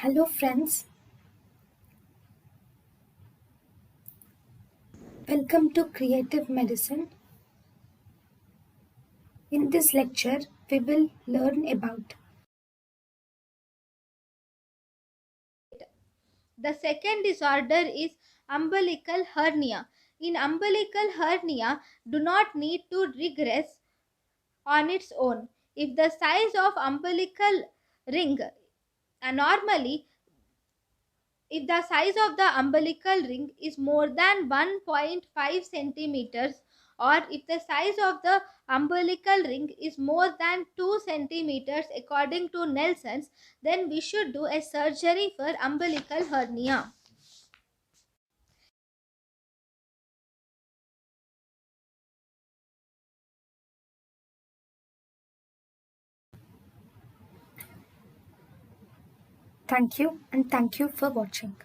Hello, friends. Welcome to Creative Medicine. In this lecture, we will learn about The second disorder is umbilical hernia. In umbilical hernia, do not need to regress on its own. If the size of umbilical ring normally if the size of the umbilical ring is more than 1.5 centimeters, or if the size of the umbilical ring is more than 2 centimeters according to Nelson's, then we should do a surgery for umbilical hernia. thank you and thank you for watching.